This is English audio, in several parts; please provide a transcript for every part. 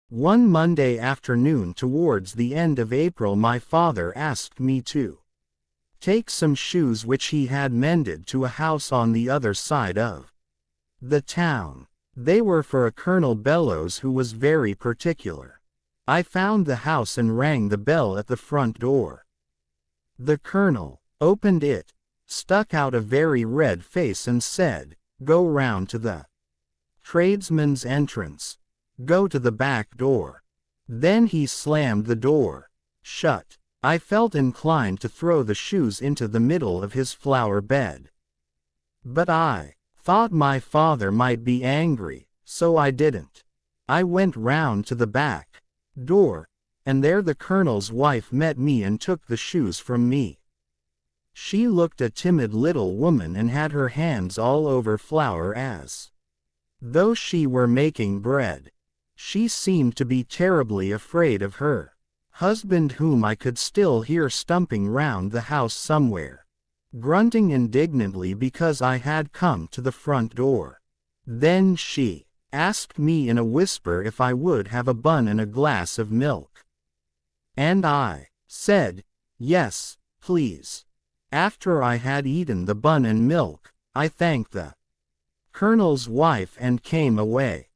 One Monday afternoon towards the end of April, my father asked me to take some shoes which he had mended to a house on the other side of the town. They were for a Colonel Bellows who was very particular. I found the house and rang the bell at the front door. The Colonel opened it, stuck out a very red face and said, "Go round to the tradesman's entrance. Go to the back door." Then he slammed the door shut. I felt inclined to throw the shoes into the middle of his flower bed. But I thought my father might be angry, so I didn't. I went round to the back door, and there the Colonel's wife met me and took the shoes from me. She looked a timid little woman and had her hands all over flour as though she were making bread. She seemed to be terribly afraid of her husband, whom I could still hear stumping round the house somewhere, grunting indignantly because I had come to the front door. Then she asked me in a whisper if I would have a bun and a glass of milk. And I said, "Yes, please." After I had eaten the bun and milk, I thanked the Colonel's wife and came away.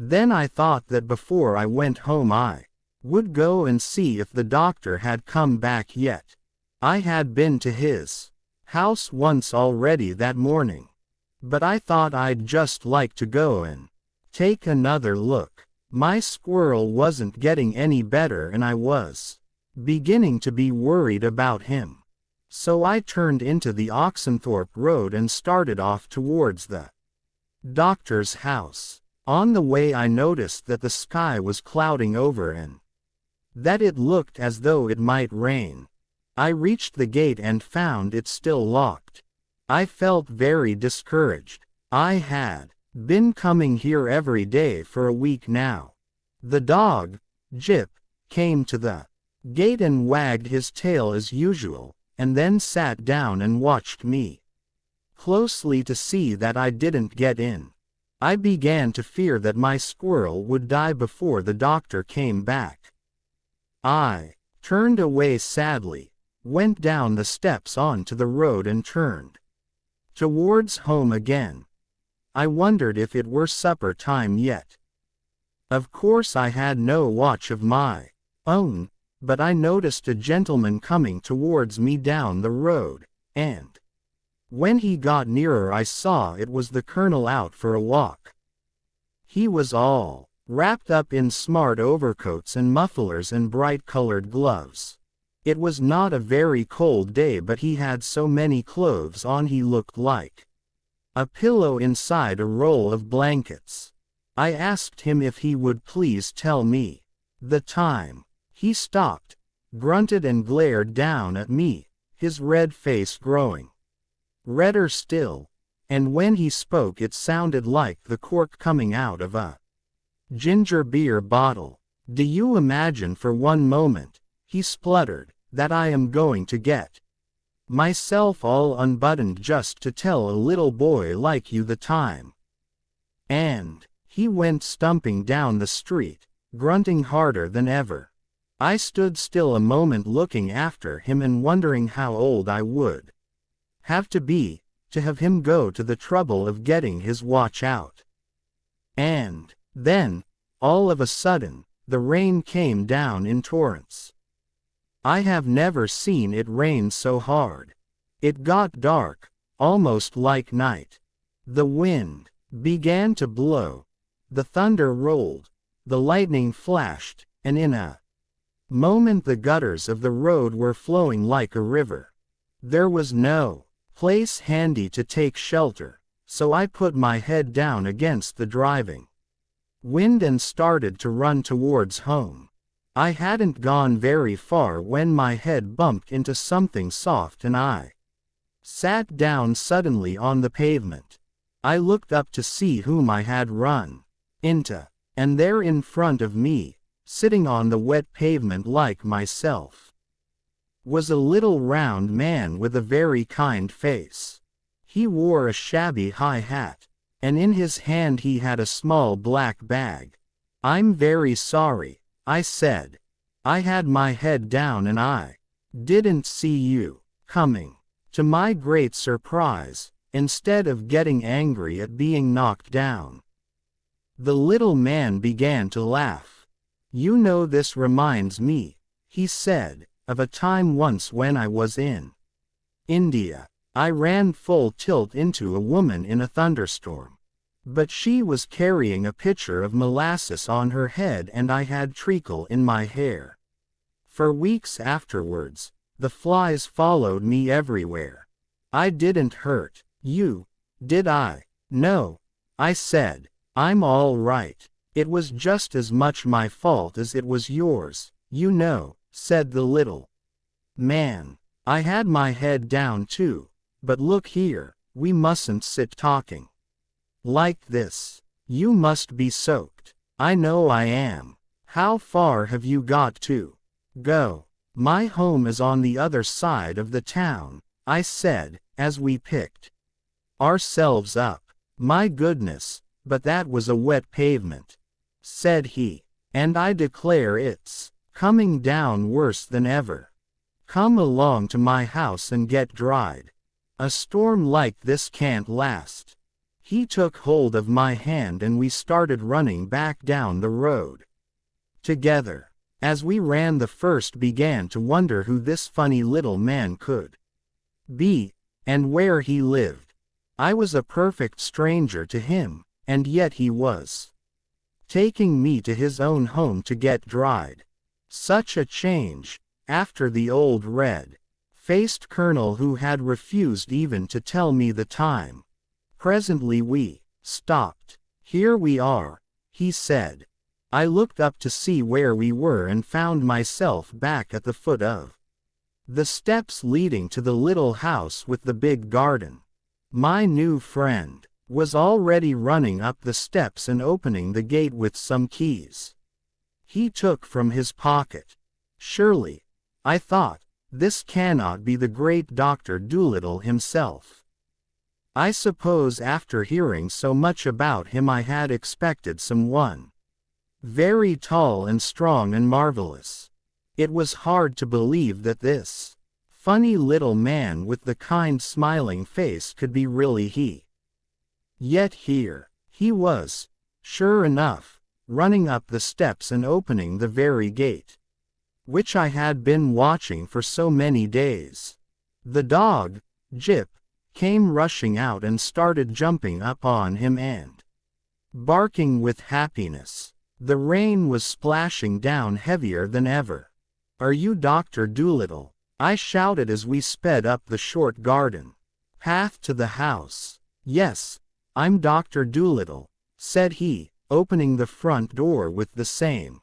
Then I thought that before I went home I would go and see if the doctor had come back yet. I had been to his house once already that morning, but I thought I'd just like to go and take another look. My squirrel wasn't getting any better and I was beginning to be worried about him. So I turned into the Oxenthorpe Road and started off towards the doctor's house. On the way I noticed that the sky was clouding over and that it looked as though it might rain. I reached the gate and found it still locked. I felt very discouraged. I had been coming here every day for a week now. The dog, Jip, came to the gate and wagged his tail as usual, and then sat down and watched me closely to see that I didn't get in. I began to fear that my squirrel would die before the doctor came back. I turned away sadly, went down the steps onto the road and turned towards home again. I wondered if it were supper time yet. Of course I had no watch of my own, but I noticed a gentleman coming towards me down the road, and when he got nearer I saw it was the Colonel out for a walk. He was all wrapped up in smart overcoats and mufflers and bright-colored gloves. It was not a very cold day, but he had so many clothes on he looked like a pillow inside a roll of blankets. I asked him if he would please tell me the time. He stopped, grunted and glared down at me, his red face growing redder still, and when he spoke it sounded like the cork coming out of a ginger beer bottle. "Do you imagine for one moment," he spluttered, "that I am going to get myself all unbuttoned just to tell a little boy like you the time?" And he went stumping down the street, grunting harder than ever. I stood still a moment looking after him and wondering how old I would have to be to have him go to the trouble of getting his watch out. And then, all of a sudden, the rain came down in torrents. I have never seen it rain so hard. It got dark, almost like night. The wind began to blow, the thunder rolled, the lightning flashed, and in a moment the gutters of the road were flowing like a river. There was no place handy to take shelter, so I put my head down against the driving wind and started to run towards home. I hadn't gone very far when my head bumped into something soft and I sat down suddenly on the pavement. I looked up to see whom I had run into, and there in front of me, sitting on the wet pavement like myself, was a little round man with a very kind face. He wore a shabby high hat, and in his hand he had a small black bag. I'm very sorry, I said. I had my head down and I didn't see you coming. To my great surprise, instead of getting angry at being knocked down, the little man began to laugh. You know, this reminds me, he said, of a time once when I was in India. I ran full tilt into a woman in a thunderstorm. But she was carrying a pitcher of molasses on her head and I had treacle in my hair. For weeks afterwards, the flies followed me everywhere. I didn't hurt you, did I? No, I said. I'm all right. It was just as much my fault as it was yours, you know, said the little man. I had my head down too, but look here, we mustn't sit talking like this. You must be soaked. I know I am. How far have you got to go? My home is on the other side of the town, I said, as we picked ourselves up. My goodness, but that was a wet pavement, said he. And I declare it's coming down worse than ever. Come along to my house and get dried. A storm like this can't last. He took hold of my hand and we started running back down the road together. As we ran, the first began to wonder who this funny little man could be, and where he lived. I was a perfect stranger to him, and yet he was taking me to his own home to get dried. Such a change, after the old red-faced colonel who had refused even to tell me the time. Presently we stopped. Here we are, he said. I looked up to see where we were and found myself back at the foot of the steps leading to the little house with the big garden. My new friend was already running up the steps and opening the gate with some keys he took from his pocket. Surely, I thought, this cannot be the great Dr. Dolittle himself. I suppose after hearing so much about him I had expected someone very tall and strong and marvelous. It was hard to believe that this funny little man with the kind smiling face could be really he. Yet here he was, sure enough, running up the steps and opening the very gate which I had been watching for so many days. The dog, Jip, came rushing out and started jumping up on him and barking with happiness. The rain was splashing down heavier than ever. Are you Dr. Dolittle? I shouted as we sped up the short garden path to the house. Yes, I'm Dr. Dolittle, said he, opening the front door with the same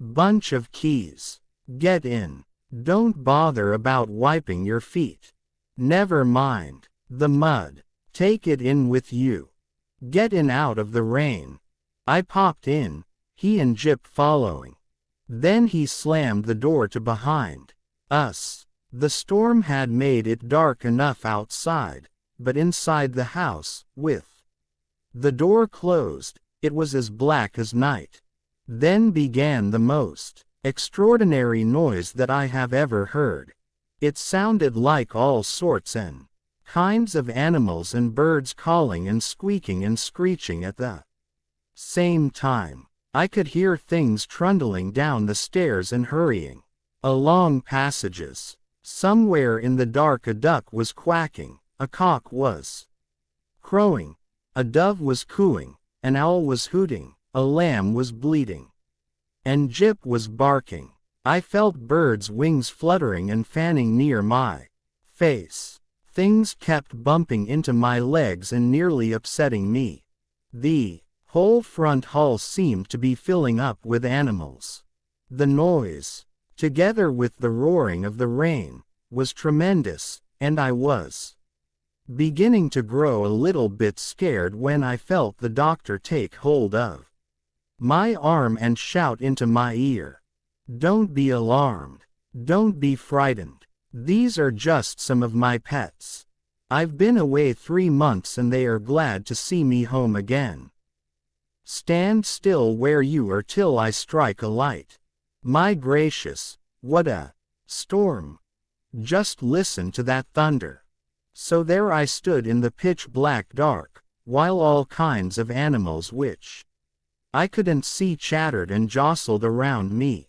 bunch of keys. Get in. Don't bother about wiping your feet. Never mind the mud. Take it in with you. Get in out of the rain. I popped in, he and Jip following. Then he slammed the door to behind us. The storm had made it dark enough outside, but inside the house, with the door closed, it was as black as night. Then began the most extraordinary noise that I have ever heard. It sounded like all sorts and kinds of animals and birds calling and squeaking and screeching at the same time. I could hear things trundling down the stairs and hurrying along passages. Somewhere in the dark a duck was quacking, a cock was crowing, a dove was cooing, an owl was hooting, a lamb was bleating, and Jip was barking. I felt birds' wings fluttering and fanning near my face. Things kept bumping into my legs and nearly upsetting me. The whole front hall seemed to be filling up with animals. The noise, together with the roaring of the rain, was tremendous, and I was beginning to grow a little bit scared when I felt the doctor take hold of my arm and shout into my ear, "Don't be alarmed. Don't be frightened. These are just some of my pets. I've been away 3 months and they are glad to see me home again." Stand still where you are till I strike a light. My gracious, what a storm! Just listen to that thunder. So there I stood in the pitch black dark, while all kinds of animals which I couldn't see chattered and jostled around me.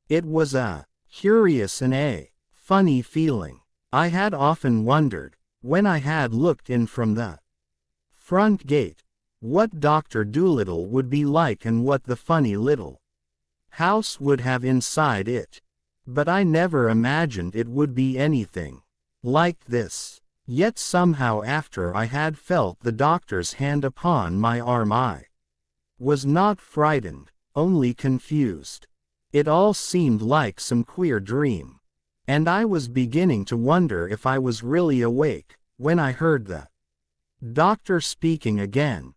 It was a curious and a funny feeling. I had often wondered, when I had looked in from the front gate, what Dr. Dolittle would be like and what the funny little house would have inside it. But I never imagined it would be anything like this. Yet somehow after I had felt the doctor's hand upon my arm I was not frightened, only confused. It all seemed like some queer dream. And I was beginning to wonder if I was really awake, when I heard the doctor speaking again.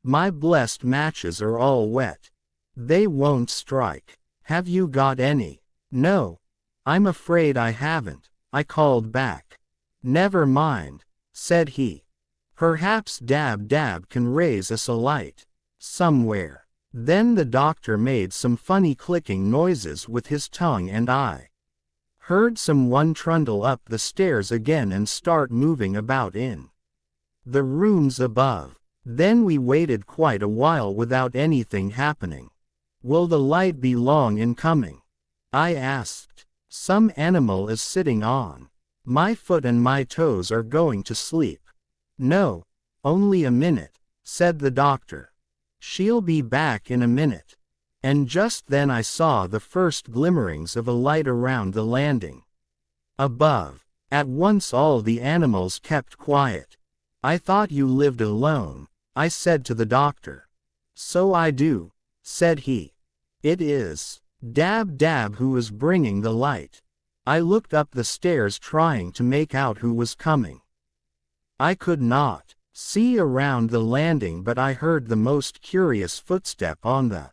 My blessed matches are all wet. They won't strike. Have you got any? No. I'm afraid I haven't, I called back. Never mind, said he. Perhaps Dab Dab can raise us a light somewhere. Then the doctor made some funny clicking noises with his tongue and I heard someone trundle up the stairs again and start moving about in the rooms above. Then we waited quite a while without anything happening. Will the light be long in coming? I asked. Some animal is sitting on my foot and my toes are going to sleep. No, only a minute, said the doctor. She'll be back in a minute. And just then I saw the first glimmerings of a light around the landing above. At once all the animals kept quiet. I thought you lived alone, I said to the doctor. So I do, said he. It is Dab Dab who is bringing the light. I looked up the stairs trying to make out who was coming. I could not see around the landing, but I heard the most curious footstep on the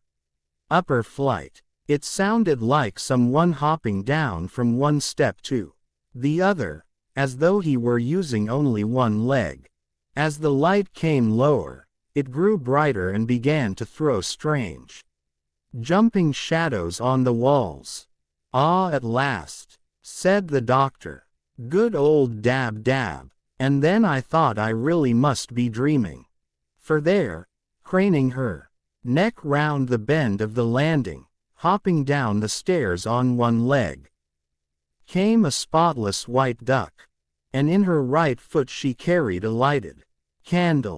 upper flight. It sounded like someone hopping down from one step to the other, as though he were using only one leg. As the light came lower, it grew brighter and began to throw strange jumping shadows on the walls. Ah, at last, said the doctor. Good old Dab Dab. And then I thought I really must be dreaming. For there, craning her neck round the bend of the landing, hopping down the stairs on one leg, came a spotless white duck. And in her right foot she carried a lighted candle.